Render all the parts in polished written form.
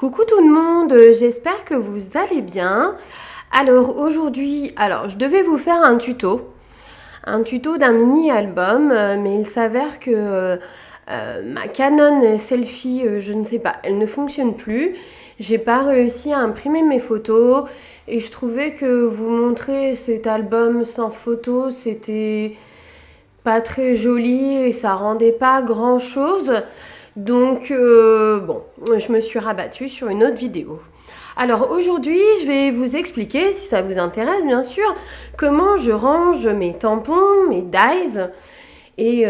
Coucou tout le monde, j'espère que vous allez bien. Alors aujourd'hui, je devais vous faire un tuto d'un mini-album, mais il s'avère que ma Canon Selfie, je ne sais pas, elle ne fonctionne plus. J'ai pas réussi à imprimer mes photos et je trouvais que vous montrer cet album sans photos, c'était pas très joli et ça rendait pas grand chose. Donc bon, je me suis rabattue sur une autre vidéo. Alors aujourd'hui, je vais vous expliquer, si ça vous intéresse bien sûr, comment je range mes tampons, mes dies. Et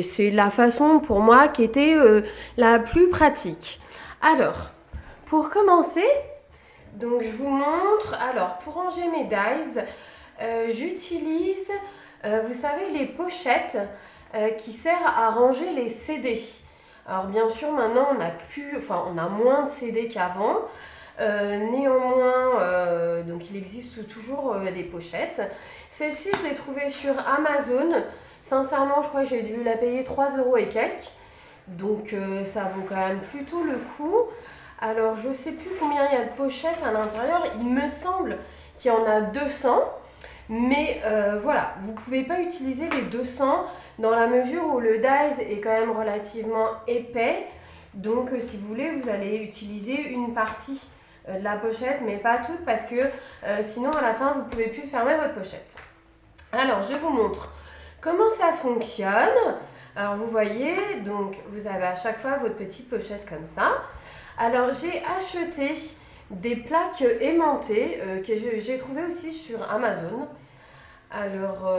c'est la façon pour moi qui était la plus pratique. Alors, pour commencer, donc je vous montre, alors pour ranger mes dies, j'utilise, vous savez, les pochettes qui servent à ranger les CD. Alors bien sûr, maintenant on a moins de CD qu'avant. Néanmoins, donc il existe toujours des pochettes. Celle-ci, je l'ai trouvée sur Amazon. Sincèrement, je crois que j'ai dû la payer 3 € et quelques. Donc ça vaut quand même plutôt le coup. Alors je ne sais plus combien il y a de pochettes à l'intérieur. Il me semble qu'il y en a 200. Mais voilà, vous ne pouvez pas utiliser les 200 dans la mesure où le dies est quand même relativement épais. Donc si vous voulez, vous allez utiliser une partie de la pochette, mais pas toute parce que sinon à la fin, vous ne pouvez plus fermer votre pochette. Alors je vous montre comment ça fonctionne. Alors vous voyez, donc vous avez à chaque fois votre petite pochette comme ça. Alors j'ai acheté des plaques aimantées que j'ai trouvées aussi sur Amazon. Alors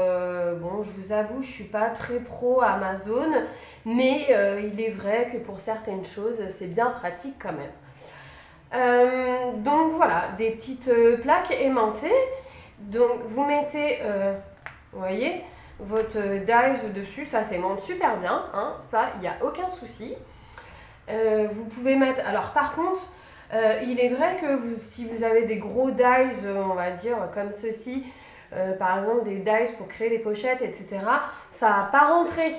bon, je vous avoue, je ne suis pas très pro Amazon, mais il est vrai que pour certaines choses, c'est bien pratique quand même. Donc voilà, des petites plaques aimantées. Donc vous mettez, vous voyez, votre dies dessus, ça s'aimante super bien, hein, ça, il n'y a aucun souci. Vous pouvez mettre, alors par contre, il est vrai que si vous avez des gros dies, on va dire comme ceci, par exemple des dies pour créer des pochettes, etc., ça va pas rentrer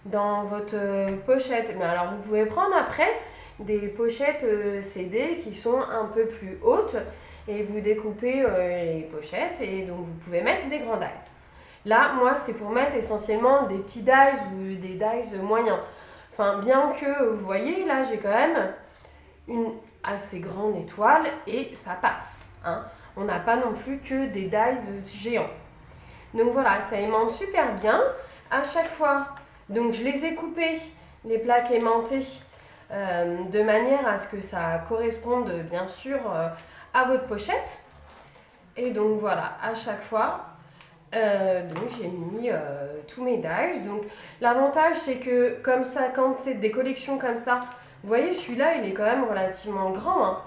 dans votre pochette. Mais alors vous pouvez prendre après des pochettes CD qui sont un peu plus hautes et vous découpez les pochettes et donc vous pouvez mettre des grands dies. Là, moi, c'est pour mettre essentiellement des petits dies ou des dies moyens. Enfin, bien que, vous voyez, là, j'ai quand même une assez grande étoile et ça passe. Hein. On n'a pas non plus que des dies géants. Donc voilà, ça aimante super bien. À chaque fois, donc je les ai coupées, les plaques aimantées, de manière à ce que ça corresponde bien sûr à votre pochette. Et donc voilà, à chaque fois, donc j'ai mis tous mes dies. Donc l'avantage c'est que comme ça, quand c'est des collections comme ça, vous voyez celui-là il est quand même relativement grand. Hein.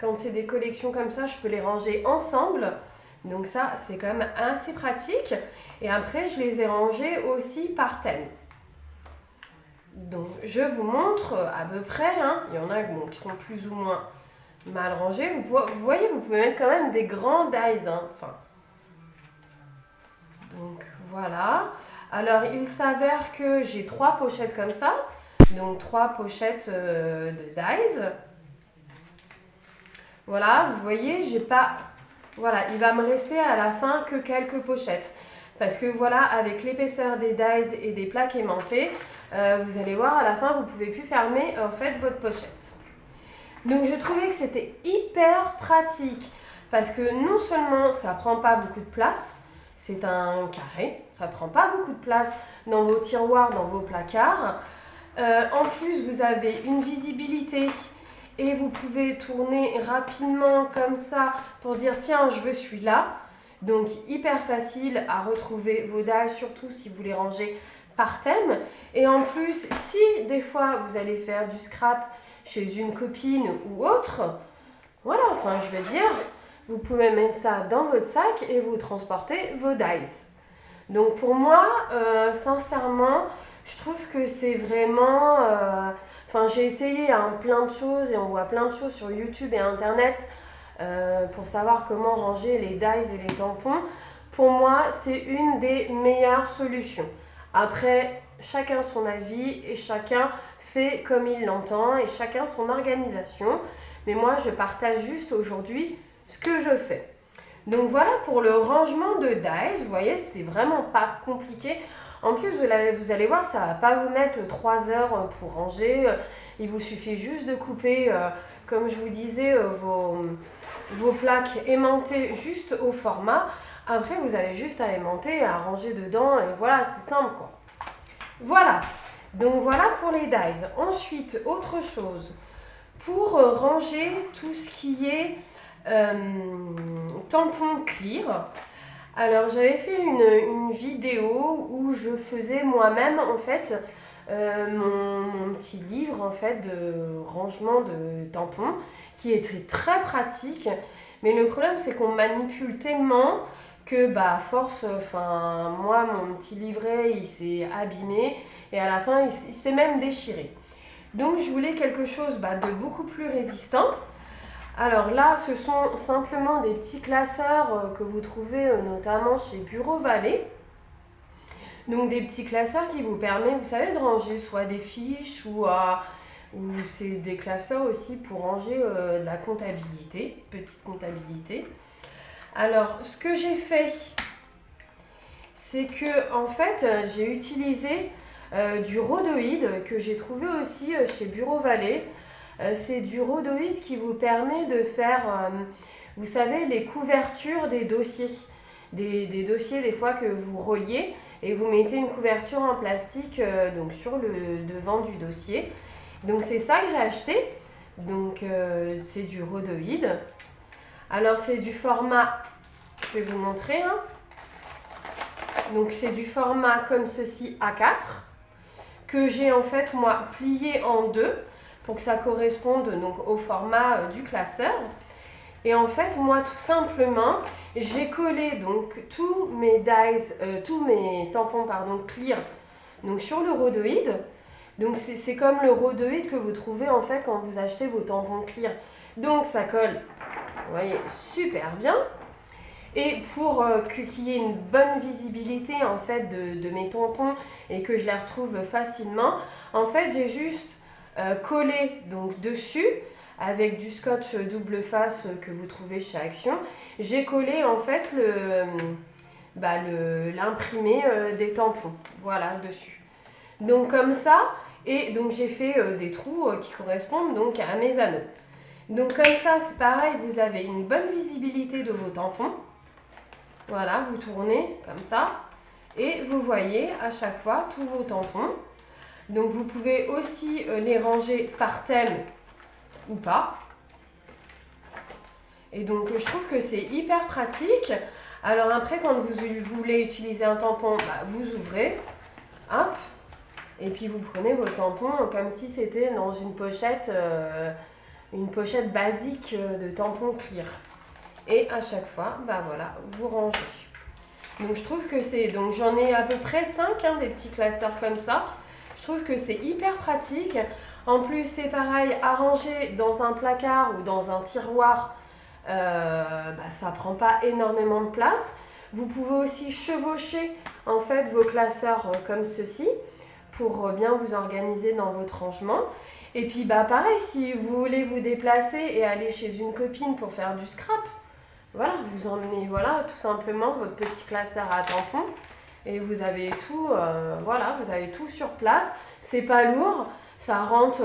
Quand c'est des collections comme ça, je peux les ranger ensemble. Donc ça c'est quand même assez pratique. Et après je les ai rangés aussi par thème. Donc je vous montre à peu près. Hein. Il y en a bon, qui sont plus ou moins mal rangés. Vous voyez, vous pouvez mettre quand même des grands dies. Hein. Enfin, donc voilà. Alors il s'avère que j'ai 3 pochettes comme ça. Donc 3 pochettes de dies. Voilà, vous voyez, j'ai pas... Voilà, il va me rester à la fin que quelques pochettes. Parce que voilà, avec l'épaisseur des dies et des plaques aimantées, vous allez voir à la fin, vous ne pouvez plus fermer en fait votre pochette. Donc je trouvais que c'était hyper pratique. Parce que non seulement ça prend pas beaucoup de place, c'est un carré, ça prend pas beaucoup de place dans vos tiroirs, dans vos placards. En plus, vous avez une visibilité et vous pouvez tourner rapidement comme ça pour dire tiens, je veux celui-là. Donc hyper facile à retrouver vos dies, surtout si vous les rangez par thème. Et en plus, si des fois vous allez faire du scrap chez une copine ou autre, voilà, enfin je veux dire, vous pouvez mettre ça dans votre sac et vous transportez vos dies. Donc pour moi, sincèrement, je trouve que c'est vraiment... Enfin, j'ai essayé plein de choses et on voit plein de choses sur YouTube et Internet pour savoir comment ranger les dies et les tampons. Pour moi, c'est une des meilleures solutions. Après, chacun son avis et chacun fait comme il l'entend et chacun son organisation. Mais moi, je partage juste aujourd'hui ce que je fais. Donc voilà pour le rangement de dies. Vous voyez, c'est vraiment pas compliqué. En plus, vous allez voir, ça va pas vous mettre 3 heures pour ranger. Il vous suffit juste de couper, comme je vous disais, vos plaques aimantées juste au format. Après, vous avez juste à aimanter, à ranger dedans. Et voilà, c'est simple quoi. Voilà. Donc voilà pour les dies. Ensuite, autre chose. Pour ranger tout ce qui est tampon clear. Alors j'avais fait une vidéo où je faisais moi-même en fait mon petit livre en fait de rangement de tampons qui était très pratique. Mais le problème c'est qu'on manipule tellement que bah à force, enfin moi mon petit livret il s'est abîmé et à la fin il s'est même déchiré. Donc je voulais quelque chose de beaucoup plus résistant. Alors là, ce sont simplement des petits classeurs que vous trouvez notamment chez Bureau Vallée. Donc des petits classeurs qui vous permettent, vous savez, de ranger soit des fiches ou c'est des classeurs aussi pour ranger de la comptabilité, petite comptabilité. Alors ce que j'ai fait, c'est que en fait j'ai utilisé du rhodoïde que j'ai trouvé aussi chez Bureau Vallée. C'est du rhodoïde qui vous permet de faire, vous savez, les couvertures des dossiers. Des dossiers des fois que vous reliez et vous mettez une couverture en plastique donc sur le devant du dossier. Donc c'est ça que j'ai acheté. Donc c'est du rhodoïde. Alors c'est du format, je vais vous montrer. Donc c'est du format comme ceci A4 que j'ai en fait moi plié en deux pour que ça corresponde donc au format du classeur. Et en fait moi tout simplement j'ai collé donc tous mes tampons clear donc sur le rhodoïde. Donc c'est comme le rhodoïde que vous trouvez en fait quand vous achetez vos tampons clear. Donc ça colle, vous voyez, super bien. Et pour qu'il y ait une bonne visibilité en fait de mes tampons et que je les retrouve facilement, en fait j'ai juste collé donc dessus avec du scotch double face que vous trouvez chez Action. J'ai collé en fait l'imprimé des tampons, voilà, dessus. Donc comme ça, et donc j'ai fait des trous qui correspondent donc à mes anneaux. Donc comme ça, c'est pareil, vous avez une bonne visibilité de vos tampons. Voilà, vous tournez comme ça et vous voyez à chaque fois tous vos tampons. Donc vous pouvez aussi les ranger par thème ou pas. Et donc je trouve que c'est hyper pratique. Alors après quand vous voulez utiliser un tampon, vous ouvrez, hop, et puis vous prenez vos tampons comme si c'était dans une pochette basique de tampons clear. Et à chaque fois, voilà, vous rangez. Donc je trouve que c'est, donc j'en ai à peu près 5 des petits classeurs comme ça. Je trouve que c'est hyper pratique. En plus c'est pareil, à ranger dans un placard ou dans un tiroir, ça prend pas énormément de place. Vous pouvez aussi chevaucher en fait vos classeurs comme ceci pour bien vous organiser dans votre rangement. Et puis pareil, si vous voulez vous déplacer et aller chez une copine pour faire du scrap, voilà, vous emmenez tout simplement votre petit classeur à tampons et vous avez tout, vous avez tout sur place. C'est pas lourd, ça rentre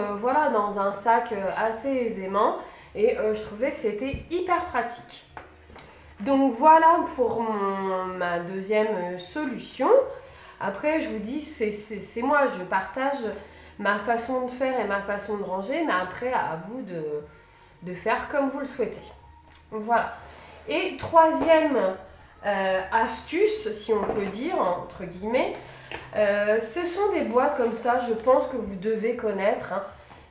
dans un sac assez aisément et je trouvais que c'était hyper pratique. Donc voilà pour ma deuxième solution. Après, je vous dis, c'est moi, je partage ma façon de faire et ma façon de ranger, mais après, à vous de faire comme vous le souhaitez. Voilà. Et troisième astuce, si on peut dire, entre guillemets, ce sont des boîtes comme ça, je pense que vous devez connaître.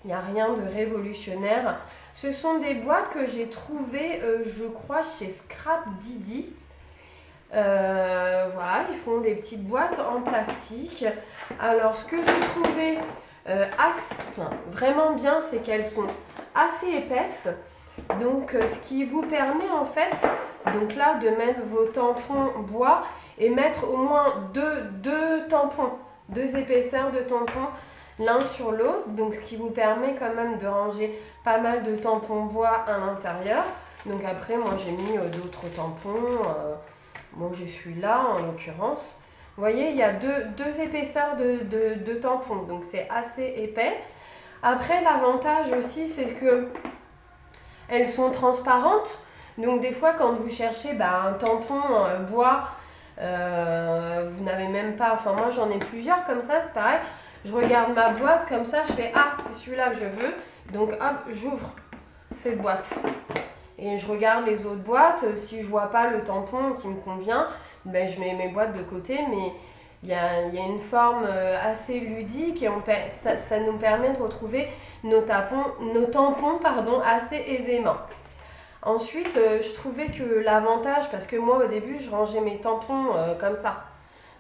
Il n'y a rien de révolutionnaire. Ce sont des boîtes que j'ai trouvées, je crois, chez Scrap Didi. Voilà, ils font des petites boîtes en plastique. Alors, ce que j'ai trouvé vraiment bien, c'est qu'elles sont assez épaisses. Donc, ce qui vous permet en fait, donc là, de mettre vos tampons bois et mettre au moins deux tampons, 2 épaisseurs de tampons. l'un sur l'autre, donc ce qui vous permet quand même de ranger pas mal de tampons bois à l'intérieur. Donc après, moi j'ai mis d'autres tampons, bon j'ai celui-là en l'occurrence. Vous voyez, il y a deux épaisseurs de tampons, donc c'est assez épais. Après, l'avantage aussi, c'est que elles sont transparentes. Donc des fois, quand vous cherchez un tampon bois, vous n'avez même pas... Enfin, moi, j'en ai plusieurs comme ça, c'est pareil. Je regarde ma boîte comme ça, je fais « Ah, c'est celui-là que je veux ». Donc hop, j'ouvre cette boîte. Et je regarde les autres boîtes. Si je vois pas le tampon qui me convient, je mets mes boîtes de côté. Mais il y a une forme assez ludique et ça nous permet de retrouver nos tampons assez aisément. Ensuite, je trouvais que l'avantage, parce que moi au début je rangeais mes tampons comme ça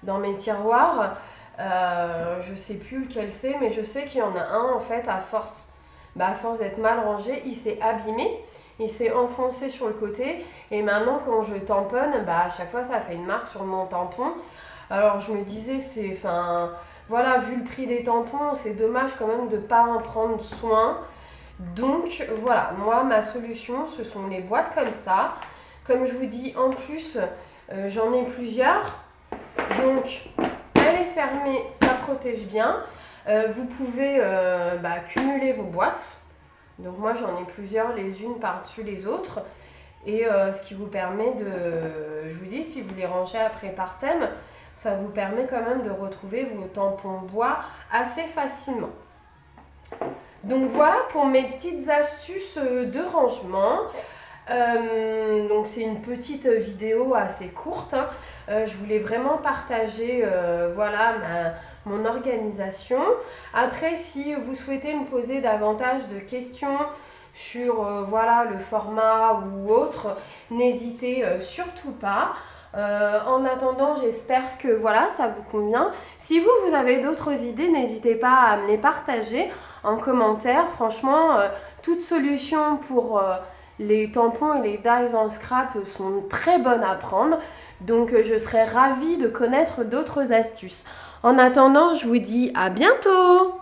dans mes tiroirs, je sais plus lequel c'est, mais je sais qu'il y en a un en fait à force d'être mal rangé, il s'est abîmé, il s'est enfoncé sur le côté et maintenant quand je tamponne, à chaque fois ça fait une marque sur mon tampon. Alors je me disais, voilà, vu le prix des tampons, c'est dommage quand même de ne pas en prendre soin. Donc voilà, moi ma solution ce sont les boîtes comme ça. Comme je vous dis, en plus j'en ai plusieurs. Donc elle est fermée, ça protège bien. Vous pouvez cumuler vos boîtes. Donc moi j'en ai plusieurs les unes par-dessus les autres. Et ce qui vous permet je vous dis, si vous les rangez après par thème, ça vous permet quand même de retrouver vos tampons bois assez facilement. Donc voilà pour mes petites astuces de rangement. Donc c'est une petite vidéo assez courte. Je voulais vraiment partager mon organisation. Après, si vous souhaitez me poser davantage de questions sur le format ou autre, n'hésitez surtout pas. En attendant, j'espère que ça vous convient. Si vous avez d'autres idées, n'hésitez pas à me les partager en commentaire. Franchement, toutes solutions pour les tampons et les dies en scrap sont très bonnes à prendre. Donc, je serais ravie de connaître d'autres astuces. En attendant, je vous dis à bientôt!